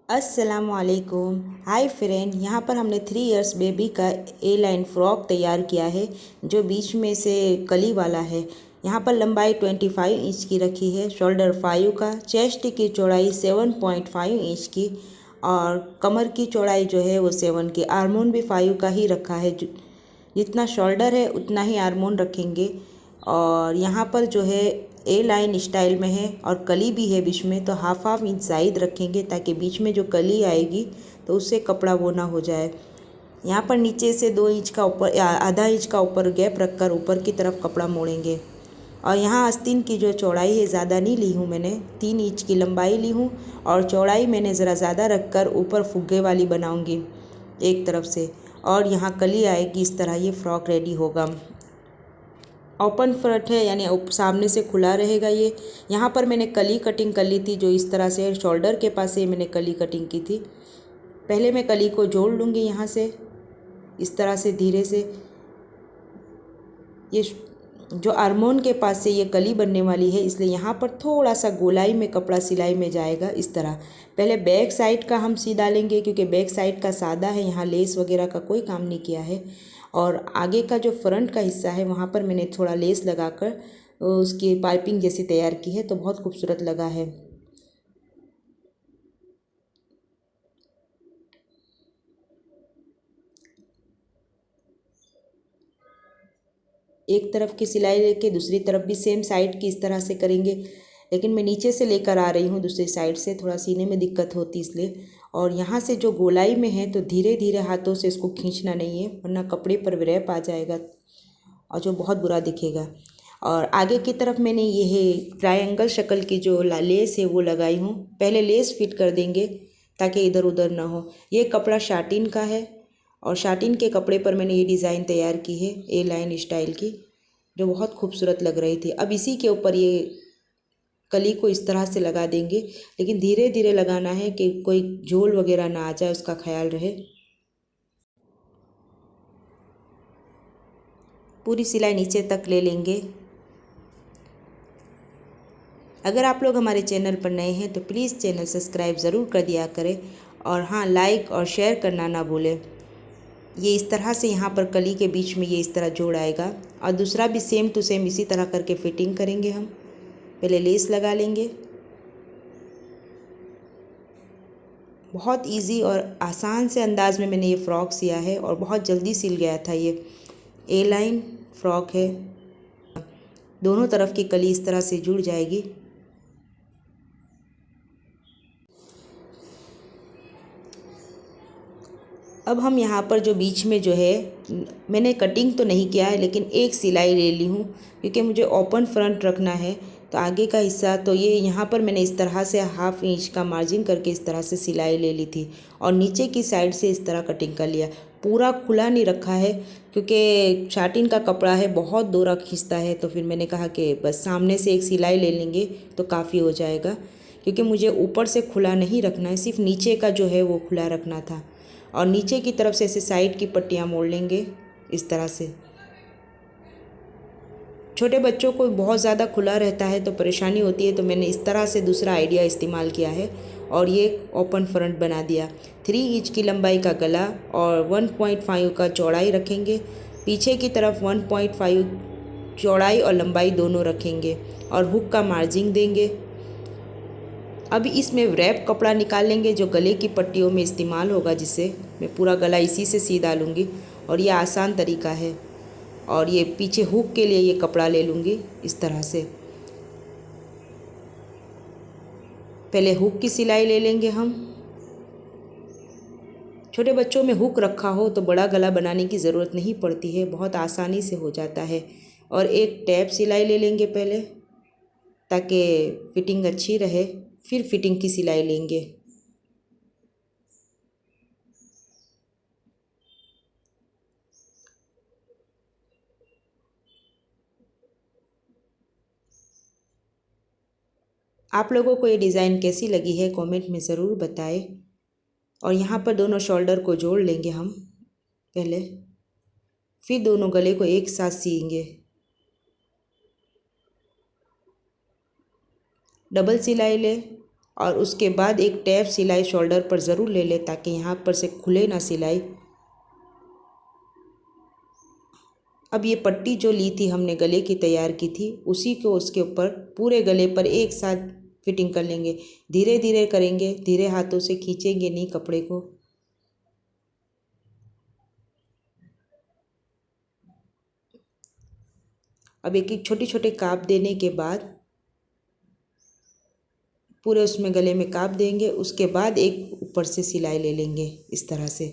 अस्सलामुअलैकुम। Hi friend, यहाँ पर हमने 3 इयर्स बेबी का ए लाइन फ्रॉक तैयार किया है जो बीच में से कली वाला है। यहाँ पर लंबाई 25 इंच की रखी है, शोल्डर 5 का, चेस्ट की चौड़ाई 7.5 इंच की और कमर की चौड़ाई जो है वो 7 की। आर्मोन भी 5 का ही रखा है, जितना शोल्डर है उतना ही आर्मोन रखेंगे। और यहाँ पर जो है ए लाइन स्टाइल में है और कली भी है बीच में, तो हाफ इंच ज़ायद रखेंगे ताकि बीच में जो कली आएगी तो उससे कपड़ा बोना हो जाए। यहाँ पर नीचे से 2 इंच का ऊपर आधा इंच का ऊपर गैप रखकर ऊपर की तरफ कपड़ा मोड़ेंगे। और यहाँ आस्तीन की जो चौड़ाई है ज़्यादा नहीं ली हूँ मैंने, 3 इंच की लंबाई ली हूँ और चौड़ाई मैंने ज़रा ज़्यादा रखकर ऊपर फुग्गे वाली बनाऊँगी एक तरफ से। और यहाँ कली आएगी, इस तरह ये फ़्रॉक रेडी होगा। ओपन फ्रंट है यानी सामने से खुला रहेगा ये। यहाँ पर मैंने कली कटिंग कर ली थी, जो इस तरह से शोल्डर के पास से मैंने कली कटिंग की थी। पहले मैं कली को जोड़ लूँगी यहाँ से, इस तरह से धीरे से। ये जो आर्मोन के पास से ये कली बनने वाली है, इसलिए यहाँ पर थोड़ा सा गोलाई में कपड़ा सिलाई में जाएगा इस तरह। पहले बैक साइड का हम सी डालेंगे क्योंकि बैक साइड का सादा है, यहाँ लेस वगैरह का कोई काम नहीं किया है। और आगे का जो फ्रंट का हिस्सा है वहाँ पर मैंने थोड़ा लेस लगाकर उसकी पाइपिंग जैसी तैयार की है, तो बहुत खूबसूरत लगा है। एक तरफ की सिलाई लेके दूसरी तरफ भी सेम साइड की इस तरह से करेंगे, लेकिन मैं नीचे से लेकर आ रही हूँ दूसरी साइड से, थोड़ा सीने में दिक्कत होती इसलिए। और यहाँ से जो गोलाई में है तो धीरे धीरे हाथों से इसको खींचना नहीं है, वरना कपड़े पर रैप आ जाएगा और जो बहुत बुरा दिखेगा। और आगे की तरफ मैंने ये है ट्रायंगल शक्ल की जो लेस है वो लगाई हूँ। पहले लेस फिट कर देंगे ताकि इधर उधर ना हो। ये कपड़ा शाटिन का है और शाटिन के कपड़े पर मैंने ये डिज़ाइन तैयार की है ए लाइन स्टाइल की, जो बहुत खूबसूरत लग रही थी। अब इसी के ऊपर ये कली को इस तरह से लगा देंगे, लेकिन धीरे धीरे लगाना है कि कोई झोल वगैरह ना आ जाए, उसका ख्याल रहे। पूरी सिलाई नीचे तक ले लेंगे। अगर आप लोग हमारे चैनल पर नए हैं तो प्लीज़ चैनल सब्सक्राइब ज़रूर कर दिया करें और हाँ, लाइक और शेयर करना ना भूलें। ये इस तरह से यहाँ पर कली के बीच में ये इस तरह जोड़ आएगा और दूसरा भी सेम टू सेम इसी तरह करके फिटिंग करेंगे हम। पहले लेस लगा लेंगे। बहुत इजी और आसान से अंदाज में मैंने ये फ़्रॉक सिया है और बहुत जल्दी सिल गया था। ये ए लाइन फ़्रॉक है, दोनों तरफ की कली इस तरह से जुड़ जाएगी। अब हम यहाँ पर जो बीच में जो है, मैंने कटिंग तो नहीं किया है लेकिन एक सिलाई ले ली हूँ क्योंकि मुझे ओपन फ्रंट रखना है। तो आगे का हिस्सा तो ये यहाँ पर मैंने इस तरह से हाफ इंच का मार्जिन करके इस तरह से सिलाई ले ली थी और नीचे की साइड से इस तरह कटिंग कर लिया। पूरा खुला नहीं रखा है क्योंकि शाटिन का कपड़ा है, बहुत दोरा खींचता है, तो फिर मैंने कहा कि बस सामने से एक सिलाई ले लेंगे तो काफ़ी हो जाएगा। क्योंकि मुझे ऊपर से खुला नहीं रखना है, सिर्फ नीचे का जो है वो खुला रखना था। और नीचे की तरफ से ऐसे साइड की पट्टियाँ मोड़ लेंगे इस तरह से। छोटे बच्चों को बहुत ज़्यादा खुला रहता है तो परेशानी होती है, तो मैंने इस तरह से दूसरा आइडिया इस्तेमाल किया है और ये ओपन फ्रंट बना दिया। 3 इंच की लंबाई का गला और 1.5 का चौड़ाई रखेंगे। पीछे की तरफ 1.5 चौड़ाई और लंबाई दोनों रखेंगे और हुक का मार्जिन देंगे। अब इसमें रैप कपड़ा निकाल लेंगे जो गले की पट्टियों में इस्तेमाल होगा, जिससे मैं पूरा गला इसी से सी डालूँगी और ये आसान तरीका है। और ये पीछे हुक के लिए ये कपड़ा ले लूँगी इस तरह से। पहले हुक की सिलाई ले लेंगे हम। छोटे बच्चों में हुक रखा हो तो बड़ा गला बनाने की ज़रूरत नहीं पड़ती है, बहुत आसानी से हो जाता है। और एक टैप सिलाई ले लेंगे पहले ताकि फिटिंग अच्छी रहे, फिर फिटिंग की सिलाई लेंगे। आप लोगों को ये डिज़ाइन कैसी लगी है कमेंट में ज़रूर बताएं। और यहाँ पर दोनों शोल्डर को जोड़ लेंगे हम पहले, फिर दोनों गले को एक साथ सिएंगे। डबल सिलाई ले और उसके बाद एक टैप सिलाई शोल्डर पर ज़रूर ले लें ताकि यहाँ पर से खुले ना सिलाई। अब ये पट्टी जो ली थी हमने गले की तैयार की थी, उसी को उसके ऊपर पूरे गले पर एक साथ फिटिंग कर लेंगे। धीरे धीरे करेंगे, धीरे हाथों से खींचेंगे नहीं कपड़े को। अब एक एक छोटे छोटे काप देने के बाद पूरे उसमें गले में काप देंगे। उसके बाद एक ऊपर से सिलाई ले लेंगे इस तरह से,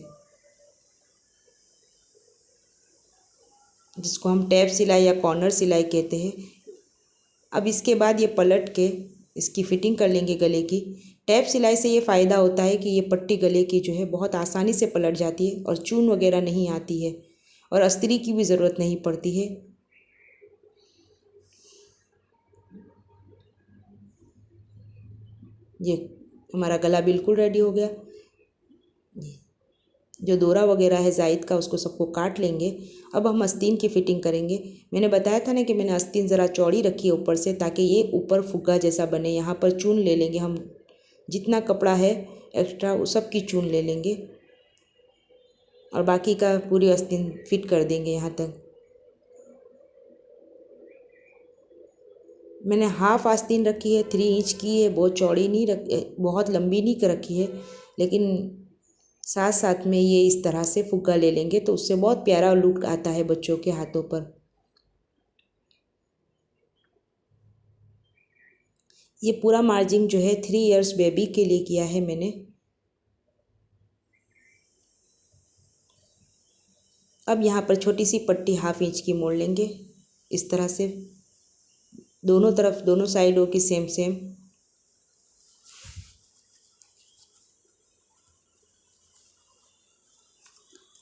जिसको हम टैप सिलाई या कॉर्नर सिलाई कहते हैं। अब इसके बाद ये पलट के इसकी फ़िटिंग कर लेंगे गले की। टैप सिलाई से ये फ़ायदा होता है कि ये पट्टी गले की जो है बहुत आसानी से पलट जाती है और चून वगैरह नहीं आती है और अस्त्री की भी ज़रूरत नहीं पड़ती है। ये हमारा गला बिल्कुल रेडी हो गया। जो दोरा वगैरह है जायद का, उसको सबको काट लेंगे। अब हम आस्तीन की फ़िटिंग करेंगे। मैंने बताया था ना कि मैंने आस्तीन ज़रा चौड़ी रखी है ऊपर से, ताकि ये ऊपर फुग्गा जैसा बने। यहाँ पर चून ले लेंगे हम, जितना कपड़ा है एक्स्ट्रा वो सब की चून ले लेंगे और बाकी का पूरी आस्तीन फिट कर देंगे। यहाँ तक मैंने हाफ आस्तीन रखी है, 3 इंच की है। बहुत चौड़ी नहीं बहुत लंबी नहीं रखी है, लेकिन साथ साथ में ये इस तरह से फुग्गा ले लेंगे तो उससे बहुत प्यारा लुक आता है बच्चों के हाथों पर। ये पूरा मार्जिंग जो है 3 इयर्स बेबी के लिए किया है मैंने। अब यहाँ पर छोटी सी पट्टी 1/2 इंच की मोड़ लेंगे इस तरह से, दोनों तरफ दोनों साइडों की सेम सेम।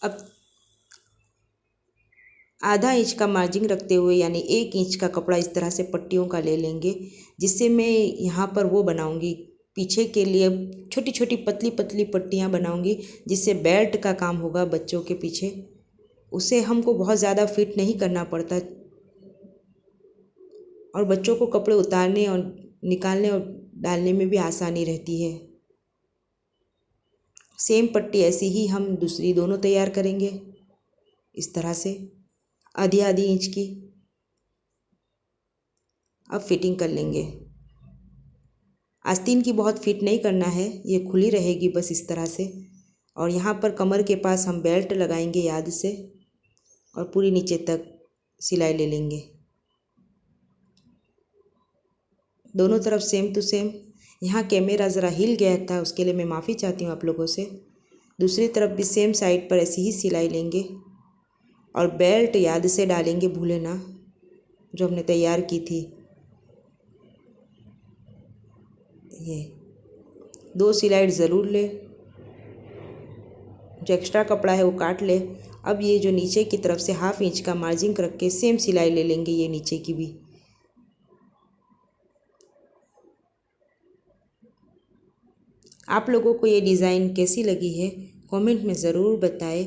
अब आधा इंच का मार्जिंग रखते हुए यानी 1 इंच का कपड़ा इस तरह से पट्टियों का ले लेंगे, जिससे मैं यहाँ पर वो बनाऊँगी पीछे के लिए छोटी छोटी पतली पतली पट्टियाँ बनाऊँगी, जिससे बेल्ट का काम होगा बच्चों के पीछे। उसे हमको बहुत ज़्यादा फिट नहीं करना पड़ता और बच्चों को कपड़े उतारने और निकालने और डालने में भी आसानी रहती है। सेम पट्टी ऐसी ही हम दूसरी दोनों तैयार करेंगे इस तरह से, आधी आधी इंच की। अब फिटिंग कर लेंगे। आस्तीन की बहुत फिट नहीं करना है, ये खुली रहेगी बस इस तरह से। और यहाँ पर कमर के पास हम बेल्ट लगाएंगे याद से और पूरी नीचे तक सिलाई ले लेंगे। दोनों तरफ सेम टू सेम। यहाँ कैमरा ज़रा हिल गया था, उसके लिए मैं माफ़ी चाहती हूँ आप लोगों से। दूसरी तरफ भी सेम साइड पर ऐसी ही सिलाई लेंगे और बेल्ट याद से डालेंगे, भूले ना, जो हमने तैयार की थी। ये 2 सिलाई ज़रूर ले, जो एक्स्ट्रा कपड़ा है वो काट ले। अब ये जो नीचे की तरफ से 1/2 इंच का मार्जिंग रख के सेम सिलाई ले लेंगे ये नीचे की भी। आप लोगों को ये डिज़ाइन कैसी लगी है कमेंट में ज़रूर बताएं।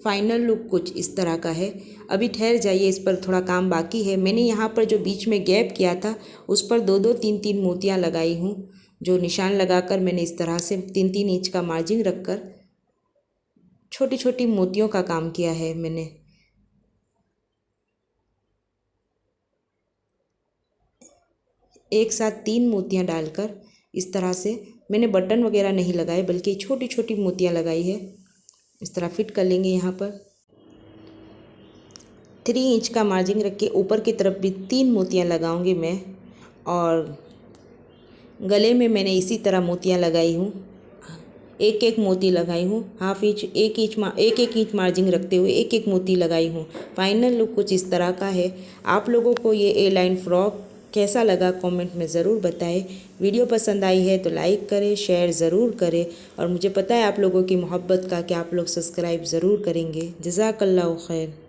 फाइनल लुक कुछ इस तरह का है। अभी ठहर जाइए, इस पर थोड़ा काम बाकी है। मैंने यहाँ पर जो बीच में गैप किया था उस पर 2-2 3-3 मोतियाँ लगाई हूँ, जो निशान लगाकर मैंने इस तरह से 3-3 इंच का मार्जिंग रखकर छोटी छोटी मोतियों का काम किया है मैंने। एक साथ 3 मोतियाँ डालकर इस तरह से मैंने बटन वगैरह नहीं लगाए, बल्कि छोटी छोटी मोतियाँ लगाई है। इस तरह फिट कर लेंगे। यहाँ पर 3 इंच का मार्जिंग रख के ऊपर की तरफ भी 3 मोतियाँ लगाऊंगी मैं, और गले में मैंने इसी तरह मोतियाँ लगाई हूँ, एक एक मोती लगाई हूँ। 1/2 इंच, 1 इंच मार्जिंग रखते हुए एक एक मोती लगाई हूँ। फाइनल लुक कुछ इस तरह का है। आप लोगों को ये ए लाइन फ्रॉक कैसा लगा कमेंट में ज़रूर बताएं। वीडियो पसंद आई है तो लाइक करें, शेयर ज़रूर करें, और मुझे पता है आप लोगों की मोहब्बत का कि आप लोग सब्सक्राइब ज़रूर करेंगे। जज़ाकल्लाहु खैर।